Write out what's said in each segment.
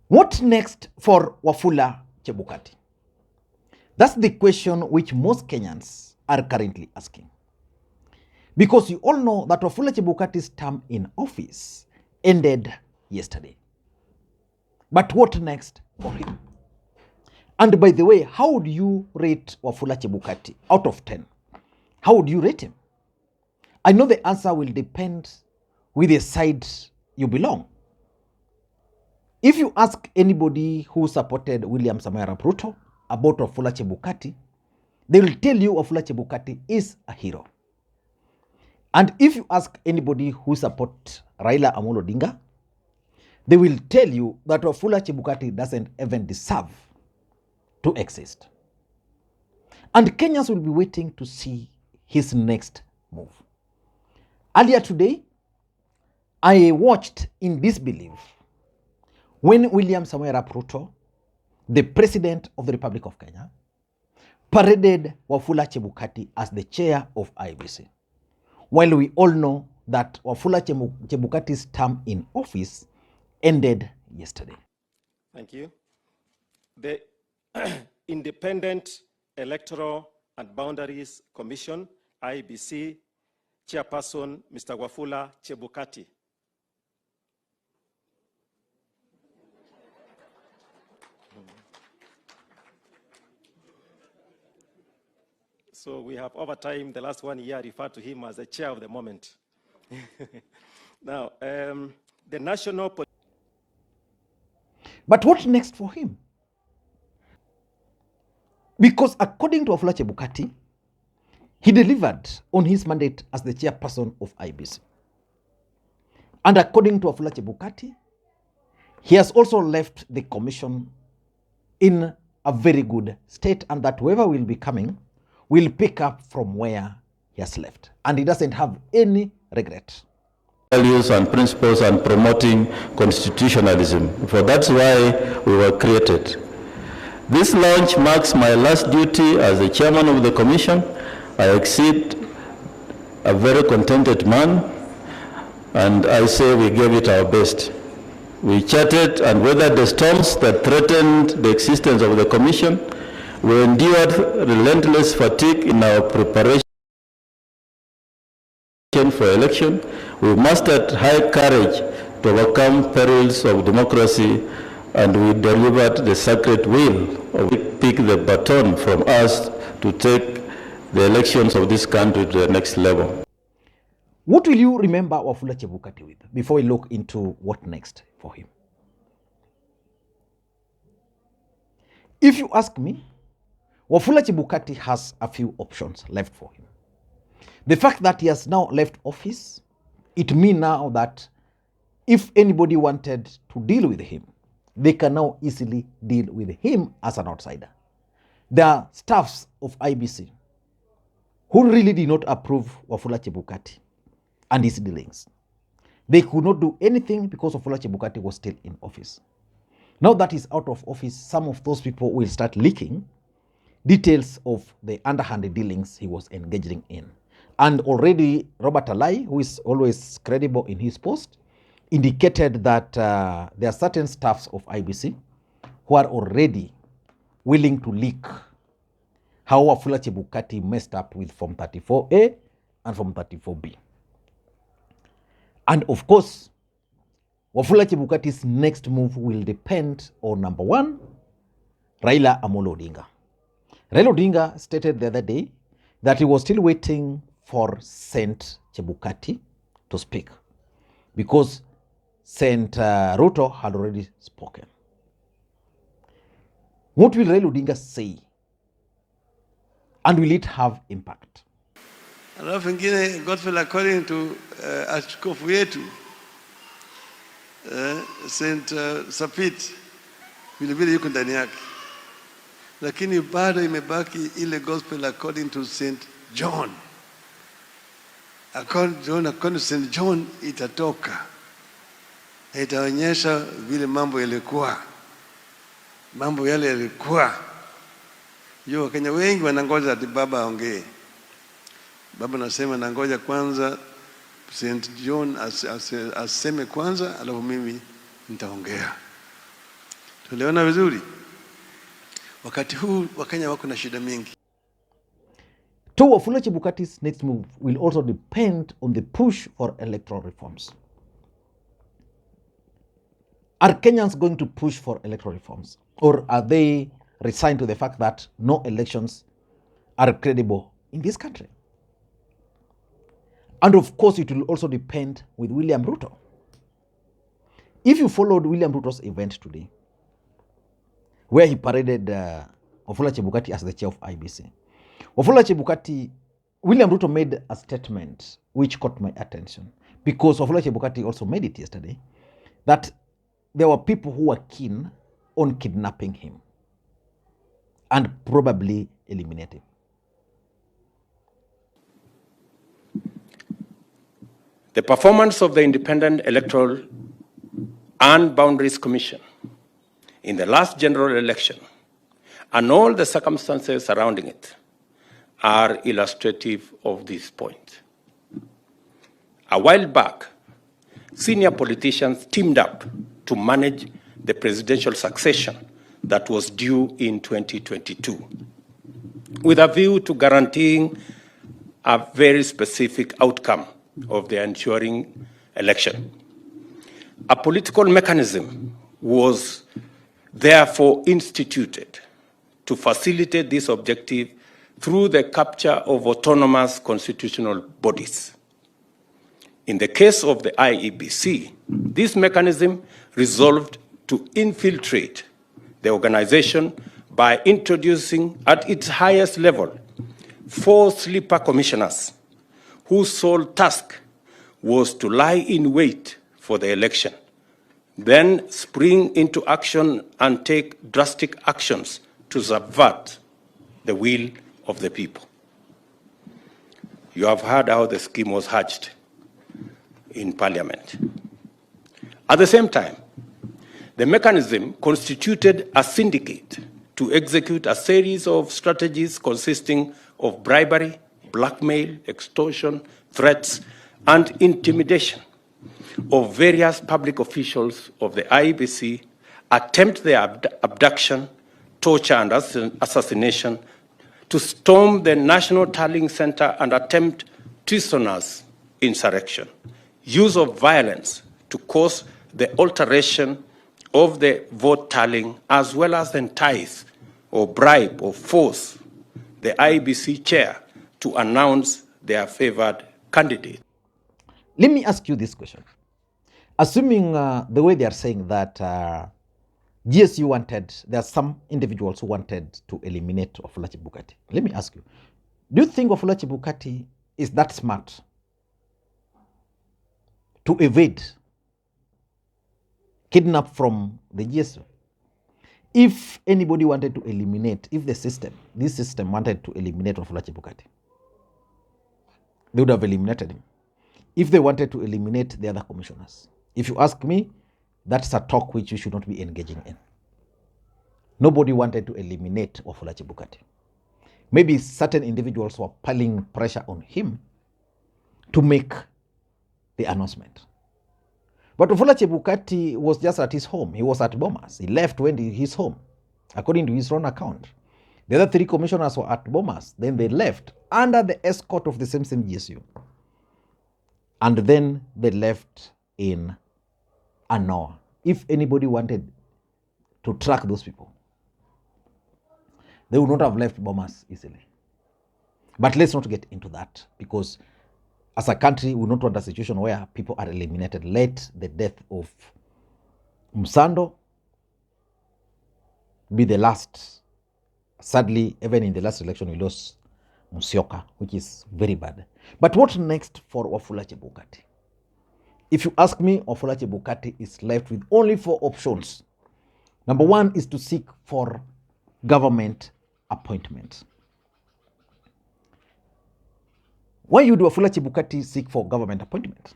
What next for Wafula Chebukati? That's the question which most Kenyans are currently asking. Because you all know that Wafula Chebukati's term in office ended yesterday. But what next for him? And by the way, how would you rate Wafula Chebukati out of 10? How would you rate him? I know the answer will depend with the side you belong. If you ask anybody who supported William Samoei Arap Ruto about Wafula Chebukati, they will tell you Wafula Chebukati is a hero. And if you ask anybody who supports Raila Odinga, they will tell you that Wafula Chebukati doesn't even deserve to exist. And Kenyans will be waiting to see his next move. Earlier today, I watched in disbelief when William Samoei Arap Ruto, the President of the Republic of Kenya, paraded Wafula Chebukati as the chair of IEBC. While we all know that Wafula Chebukati's term in office ended yesterday. Thank you. The Independent Electoral and Boundaries Commission, IEBC, Chairperson, Mr. Wafula Chebukati. So we have over time, the last 1 year, referred to him as the chair of the moment. Now, the national... But what next for him? Because according to Wafula Chebukati, he delivered on his mandate as the chairperson of IEBC. And according to Wafula Chebukati, he has also left the commission in a very good state, and that whoever will be coming will pick up from where he has left. And he doesn't have any regret. Values and principles and promoting constitutionalism. For that's why we were created. This launch marks my last duty as the chairman of the commission. I exceed a very contented man, and I say we gave it our best. We chatted and weathered the storms that threatened the existence of the commission. We endured relentless fatigue in our preparation for election. We mastered high courage to overcome perils of democracy, and we delivered the sacred will of pick the baton from us to take the elections of this country to the next level. What will you remember Wafula Chebukati with before we look into what next for him? If you ask me, Wafula Chebukati has a few options left for him. The fact that he has now left office, it means now that if anybody wanted to deal with him, they can now easily deal with him as an outsider. There are staffs of IEBC who really did not approve Wafula Chebukati and his dealings. They could not do anything because Wafula Chebukati was still in office. Now that he's out of office, some of those people will start leaking details of the underhand dealings he was engaging in. And already Robert Alai, who is always credible in his post, indicated that there are certain staffs of IEBC who are already willing to leak how Wafula Chebukati messed up with Form 34A and Form 34B. And of course, Wafula Chebukati's next move will depend on, number one, Raila Odinga. Raila Odinga stated the other day that he was still waiting for Saint Chebukati to speak because Saint Ruto had already spoken. What will Raila Odinga say? And will it have impact? Alafu ingine gospel according to askofu yetu Saint Sapit vilevile yuko ndani yake, lakini bado imebaki ile gospel according to Saint John. According to Saint John itatoka, itaonyesha vile mambo yalikuwa, mambo yale yalikuwa. Wakenya wengi wanangoja ati baba aongee. Baba nasema nangoja kwanza Saint John aseme kwanza, alafu mimi nitaongea. Tuliona vizuri. Wakati huu Wakenya wako na shida mingi. To Wafula Chebukati's next move will also depend on the push for electoral reforms. Are Kenyans going to push for electoral reforms, or are they resigned to the fact that no elections are credible in this country? And of course, it will also depend with William Ruto. If you followed William Ruto's event today, where he paraded Wafula Chebukati as the chair of IEBC, Wafula Chebukati, William Ruto made a statement which caught my attention, because Wafula Chebukati also made it yesterday, that there were people who were keen on kidnapping him and probably eliminating him. The performance of the Independent Electoral and Boundaries Commission in the last general election and all the circumstances surrounding it are illustrative of this point. A while back, senior politicians teamed up to manage the presidential succession that was due in 2022, with a view to guaranteeing a very specific outcome of the ensuing election. A political mechanism was therefore instituted to facilitate this objective through the capture of autonomous constitutional bodies. In the case of the IEBC, this mechanism resolved to infiltrate the organization by introducing at its highest level 4 sleeper commissioners whose sole task was to lie in wait for the election, then spring into action and take drastic actions to subvert the will of the people. You have heard how the scheme was hatched in Parliament. At the same time, the mechanism constituted a syndicate to execute a series of strategies consisting of bribery, blackmail, extortion, threats, and intimidation of various public officials of the IEBC, attempt their abduction, torture, and assassination, to storm the National Tallying Center and attempt treasonous insurrection, use of violence to cause the alteration of the vote tallying, as well as entice or bribe or force the IEBC chair to announce their favored candidate. Let me ask you this question. Assuming the way they are saying that GSU wanted, there are some individuals who wanted to eliminate Wafula Chebukati. Let me ask you, do you think Wafula Chebukati is that smart to evade, kidnap from the GSU? If anybody wanted to eliminate, if this system wanted to eliminate Wafula Chebukati, they would have eliminated him. If they wanted to eliminate the other commissioners, if you ask me, that's a talk which you should not be engaging in. Nobody wanted to eliminate Wafula Chebukati. Maybe certain individuals were piling pressure on him to make the announcement. But Wafula Chebukati was just at his home. He was at Bomas. He left when his home, according to his own account. The other 3 commissioners were at Bomas. Then they left under the escort of the same GSU. And then they left in an hour. If anybody wanted to track those people, they would not have left Bomas easily. But let's not get into that, because as a country, we don't want a situation where people are eliminated. Let the death of Msando be the last. Sadly, even in the last election, we lost Musyoka, which is very bad. But what next for Wafula Chebukati? If you ask me, Wafula Chebukati is left with only 4 options. Number 1 is to seek for government appointment. Why would Wafula Chebukati seek for government appointment?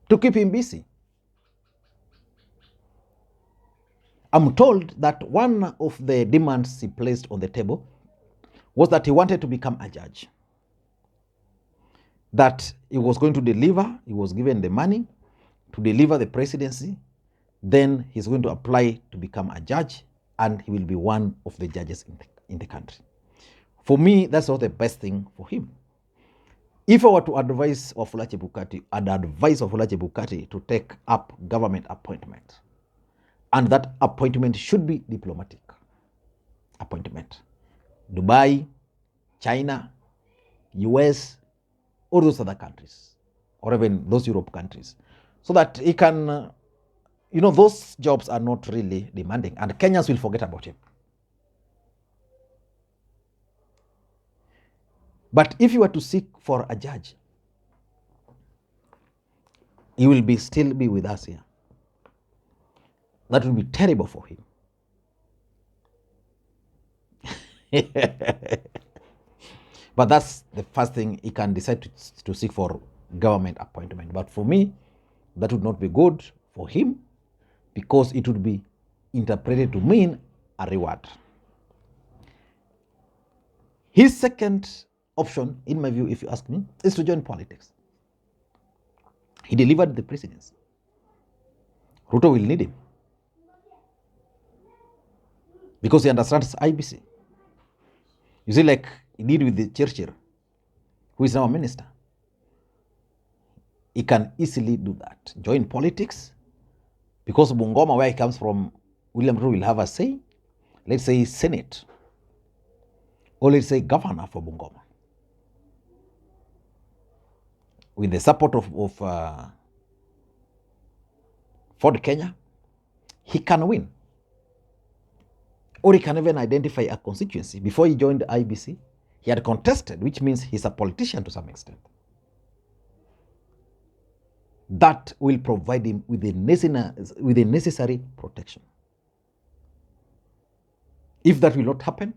To keep him busy. I'm told that one of the demands he placed on the table was that he wanted to become a judge. That he was going to deliver, he was given the money to deliver the presidency, then he's going to apply to become a judge, and he will be one of the judges in the country. For me, that's not the best thing for him. If I were to advise WAFULA CHEBUKATI, I'd advise WAFULA CHEBUKATI to take up government appointment. And that appointment should be diplomatic appointment. Dubai, China, US, or those other countries, or even those Europe countries, so that he can, those jobs are not really demanding, and Kenyans will forget about him. But if you were to seek for a judge, he will still be with us here. That will be terrible for him. But that's the first thing he can decide to seek for government appointment. But for me, that would not be good for him, because it would be interpreted to mean a reward. His second option, in my view, if you ask me, is to join politics. He delivered the presidency. Ruto will need him, because he understands IEBC. You see, like he did with the Churchill, who is now a minister. He can easily do that. Join politics, because Bungoma, where he comes from, William Ruto will have a say. Let's say Senate, or let's say governor for Bungoma. With the support of Ford Kenya, he can win. Or he can even identify a constituency. Before he joined the IEBC, he had contested, which means he's a politician to some extent. That will provide him with the necessary protection. If that will not happen,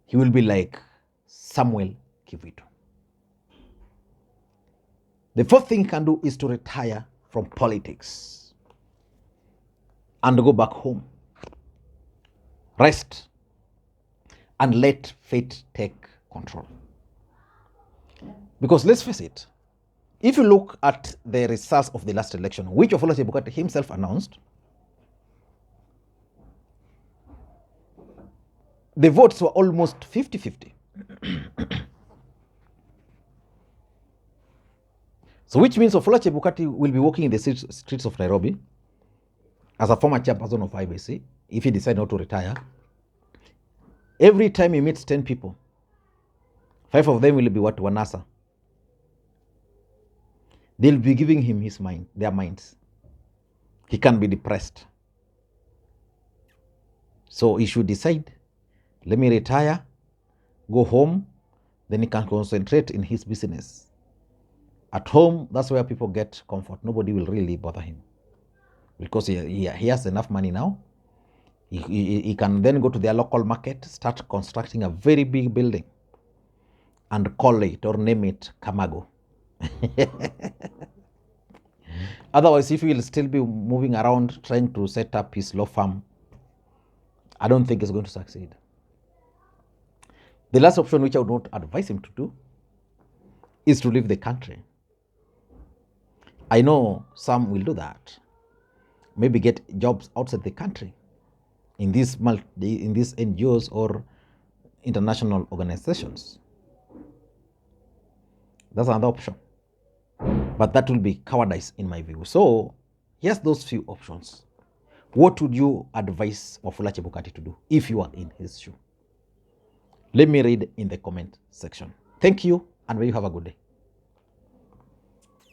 he will be like Samuel Kivuito. The fourth thing he can do is to retire from politics and go back home, rest, and let fate take control. Because let's face it, if you look at the results of the last election, which WAFULA CHEBUKATI himself announced, the votes were almost 50-50. So which means WAFULA CHEBUKATI will be walking in the streets of Nairobi as a former chairperson of IEBC, if he decides not to retire. Every time he meets 10 people, 5 of them will be Wanasa. They'll be giving him their minds. He can be depressed. So he should decide, let me retire, go home, then he can concentrate in his business. At home, that's where people get comfort. Nobody will really bother him, because he has enough money now. He can then go to their local market, start constructing a very big building, and call it or name it Kamago. Otherwise, if he will still be moving around trying to set up his law firm, I don't think he's going to succeed. The last option, which I would not advise him to do, is to leave the country. I know some will do that. Maybe get jobs outside the country in these NGOs or international organizations. That's another option. But that will be cowardice in my view. So, here's those few options. What would you advise WAFULA CHEBUKATI to do if you are in his shoe? Let me read in the comment section. Thank you, and may you have a good day.